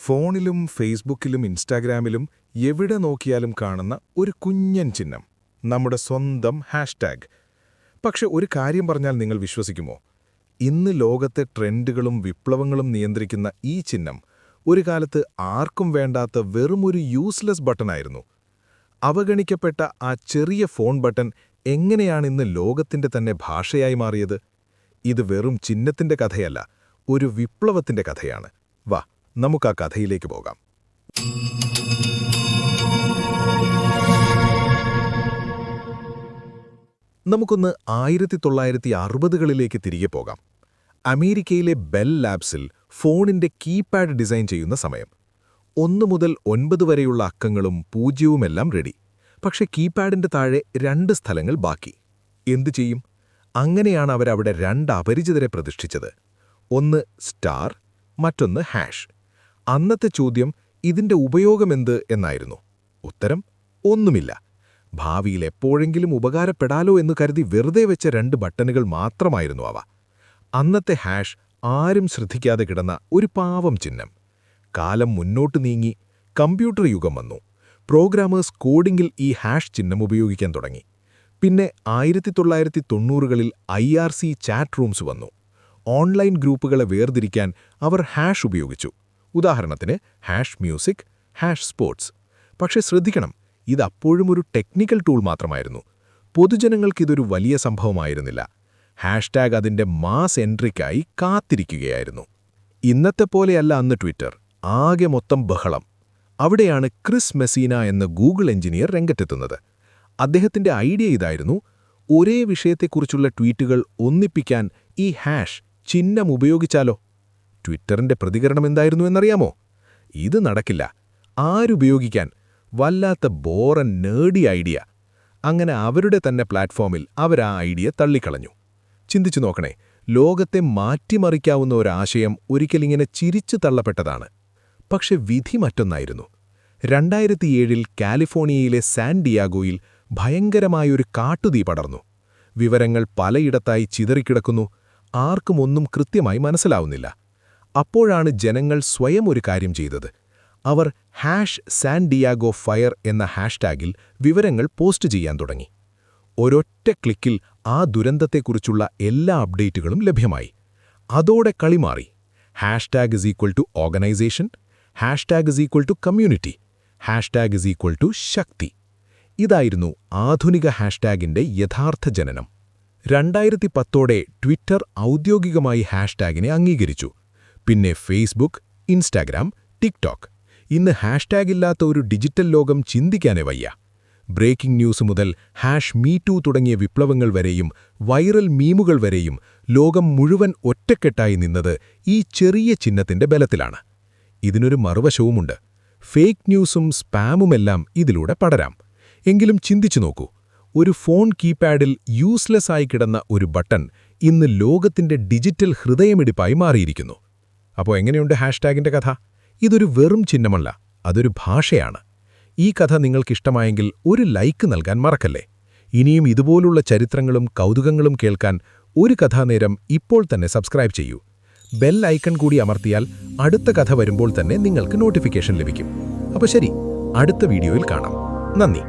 ഫോണിലും ഫേസ്ബുക്കിലും ഇൻസ്റ്റാഗ്രാമിലും എവിടെ നോക്കിയാലും കാണുന്ന ഒരു കുഞ്ഞൻ ചിഹ്നം, നമ്മുടെ സ്വന്തം ഹാഷ്ടാഗ്. പക്ഷെ ഒരു കാര്യം പറഞ്ഞാൽ നിങ്ങൾ വിശ്വസിക്കുമോ? ഇന്ന് ലോകത്തെ ട്രെൻഡുകളും വിപ്ലവങ്ങളും നിയന്ത്രിക്കുന്ന ഈ ചിഹ്നം ഒരു കാലത്ത് ആർക്കും വേണ്ടാത്ത വെറുമൊരു യൂസ്ലെസ് ബട്ടണായിരുന്നു. അവഗണിക്കപ്പെട്ട ആ ചെറിയ ഫോൺ ബട്ടൺ എങ്ങനെയാണിന്ന് ലോകത്തിന്റെ തന്നെ ഭാഷയായി മാറിയത്? ഇത് വെറും ചിഹ്നത്തിന്റെ കഥയല്ല, ഒരു വിപ്ലവത്തിന്റെ കഥയാണ്. വാ, നമുക്ക് ആ കഥയിലേക്ക് പോകാം. നമുക്കൊന്ന് 1960കളിലേക്ക് തിരികെ പോകാം. അമേരിക്കയിലെ ബെൽ ലാബ്സിൽ ഫോണിന്റെ കീപാഡ് ഡിസൈൻ ചെയ്യുന്ന സമയം. 1 മുതൽ 9 വരെയുള്ള അക്കങ്ങളും പൂജ്യവുമെല്ലാം റെഡി. പക്ഷെ കീപാഡിന്റെ താഴെ 2 സ്ഥലങ്ങൾ ബാക്കി. എന്തു ചെയ്യും? അങ്ങനെയാണ് അവരവിടെ 2 അപരിചിതരെ പ്രതിഷ്ഠിച്ചത്. ഒന്ന് സ്റ്റാർ, മറ്റൊന്ന് ഹാഷ്. അന്നത്തെ ചോദ്യം, ഇതിന്റെ ഉപയോഗമെന്ത് എന്നായിരുന്നു. ഉത്തരം, ഒന്നുമില്ല. ഭാവിയിൽ എപ്പോഴെങ്കിലും ഉപകാരപ്പെടാലോ എന്ന് കരുതി വെറുതെ വെച്ച 2 ബട്ടണുകൾ മാത്രമായിരുന്നു അവ. അന്നത്തെ ഹാഷ് ആരും ശ്രദ്ധിക്കാതെ കിടന്ന ഒരു പാവം ചിഹ്നം. കാലം മുന്നോട്ട് നീങ്ങി, കമ്പ്യൂട്ടർ യുഗം വന്നു. പ്രോഗ്രാമേഴ്സ് കോഡിംഗിൽ ഈ ഹാഷ് ചിഹ്നം ഉപയോഗിക്കാൻ തുടങ്ങി. പിന്നെ 1990കളിൽ IRC ചാറ്റ് റൂംസ് വന്നു. ഓൺലൈൻ ഗ്രൂപ്പുകളെ വേർതിരിക്കാൻ അവർ ഹാഷ് ഉപയോഗിച്ചു. ഉദാഹരണത്തിന് ഹാഷ് മ്യൂസിക്, ഹാഷ് സ്പോർട്സ്. പക്ഷെ ശ്രദ്ധിക്കണം, ഇതപ്പോഴും ഒരു ടെക്നിക്കൽ ടൂൾ മാത്രമായിരുന്നു. പൊതുജനങ്ങൾക്കിതൊരു വലിയ സംഭവമായിരുന്നില്ല. ഹാഷ്ടാഗ് അതിന്റെ മാസ് എൻട്രിക്കായി കാത്തിരിക്കുകയായിരുന്നു. ഇന്നത്തെ പോലെയല്ല അന്ന് ട്വിറ്റർ. ആകെ മൊത്തം ബഹളം. അവിടെയാണ് ക്രിസ് മെസീന എന്ന ഗൂഗിൾ എഞ്ചിനീയർ രംഗത്തെത്തുന്നത്. അദ്ദേഹത്തിന്റെ ഐഡിയ ഇതായിരുന്നു: ഒരേ വിഷയത്തെക്കുറിച്ചുള്ള ട്വീറ്റുകൾ ഒന്നിപ്പിക്കാൻ ഈ ഹാഷ് ചിഹ്നം ഉപയോഗിച്ചാലോ? ട്വിറ്ററിന്റെ പ്രതികരണം എന്തായിരുന്നു എന്നറിയാമോ? ഇത് നടക്കില്ല, ആരുപയോഗിക്കാൻ, വല്ലാത്ത ബോറൻ നേർഡി ഐഡിയ. അങ്ങനെ അവരുടെ തന്നെ പ്ലാറ്റ്ഫോമിൽ അവരാ ഐഡിയ തള്ളിക്കളഞ്ഞു. ചിന്തിച്ചു നോക്കണേ, ലോകത്തെ മാറ്റിമറിക്കാവുന്ന ഒരാശയം ഒരിക്കലിങ്ങനെ ചിരിച്ചു തള്ളപ്പെട്ടതാണ്. പക്ഷെ വിധി മറ്റൊന്നായിരുന്നു. 2007 കാലിഫോർണിയയിലെ സാൻ ഡിയാഗോയിൽ ഭയങ്കരമായൊരു കാട്ടുതീ പടർന്നു. വിവരങ്ങൾ പലയിടത്തായി ചിതറിക്കിടക്കുന്നു. ആർക്കും ഒന്നും കൃത്യമായി മനസ്സിലാവുന്നില്ല. അപ്പോഴാണ് ജനങ്ങൾ സ്വയം ഒരു കാര്യം ചെയ്തത്. അവർ ഹാഷ് സാൻ ഡിയാഗോ ഫയർ എന്ന ഹാഷ്ടാഗിൽ വിവരങ്ങൾ പോസ്റ്റ് ചെയ്യാൻ തുടങ്ങി. ഒരൊറ്റ ക്ലിക്കിൽ ആ ദുരന്തത്തെക്കുറിച്ചുള്ള എല്ലാ അപ്ഡേറ്റുകളും ലഭ്യമായി. അതോടെ കളി മാറി. Hashtag = organisation, hashtag = community, hashtag = ശക്തി. ഇതായിരുന്നു ആധുനിക ഹാഷ്ടാഗിന്റെ യഥാർത്ഥ ജനനം. 2010ഓടെ ട്വിറ്റർ ഔദ്യോഗികമായി ഹാഷ്ടാഗിനെ അംഗീകരിച്ചു. പിന്നെ ഫേസ്ബുക്ക്, ഇൻസ്റ്റാഗ്രാം, ടിക്ടോക്ക്. ഇന്ന് ഹാഷ്ടാഗില്ലാത്ത ഒരു ഡിജിറ്റൽ ലോകം ചിന്തിക്കാനേ വയ്യ. ബ്രേക്കിംഗ് ന്യൂസ് മുതൽ ഹാഷ് മീറ്റു തുടങ്ങിയ വിപ്ലവങ്ങൾ വരെയും വൈറൽ മീമുകൾ വരെയും ലോകം മുഴുവൻ ഒറ്റക്കെട്ടായി നിന്നത് ഈ ചെറിയ ചിഹ്നത്തിന്റെ ബലത്തിലാണ്. ഇതിനൊരു മറുവശവുമുണ്ട്. ഫേക്ക് ന്യൂസും സ്പാമുമെല്ലാം ഇതിലൂടെ പടരാം. എങ്കിലും ചിന്തിച്ചു നോക്കൂ, ഒരു ഫോൺ കീപാഡിൽ യൂസ്ലെസ് ആയി കിടന്ന ഒരു ബട്ടൺ ഇന്ന് ലോകത്തിന്റെ ഡിജിറ്റൽ ഹൃദയമിടിപ്പായി മാറിയിരിക്കുന്നു. അപ്പോൾ എങ്ങനെയുണ്ട് ഹാഷ്ടാഗിന്റെ കഥ? ഇതൊരു വെറും ചിഹ്നമല്ല, അതൊരു ഭാഷയാണ്. ഈ കഥ നിങ്ങൾക്കിഷ്ടമായെങ്കിൽ ഒരു ലൈക്ക് നൽകാൻ മറക്കല്ലേ. ഇനിയും ഇതുപോലുള്ള ചരിത്രങ്ങളും കൗതുകങ്ങളും കേൾക്കാൻ ഒരു കഥാനേരം ഇപ്പോൾ തന്നെ സബ്സ്ക്രൈബ് ചെയ്യൂ. ബെൽ ഐക്കൺ കൂടി അമർത്തിയാൽ അടുത്ത കഥ വരുമ്പോൾ തന്നെ നിങ്ങൾക്ക് നോട്ടിഫിക്കേഷൻ ലഭിക്കും. അപ്പോൾ ശരി, അടുത്ത വീഡിയോയിൽ കാണാം. നന്ദി.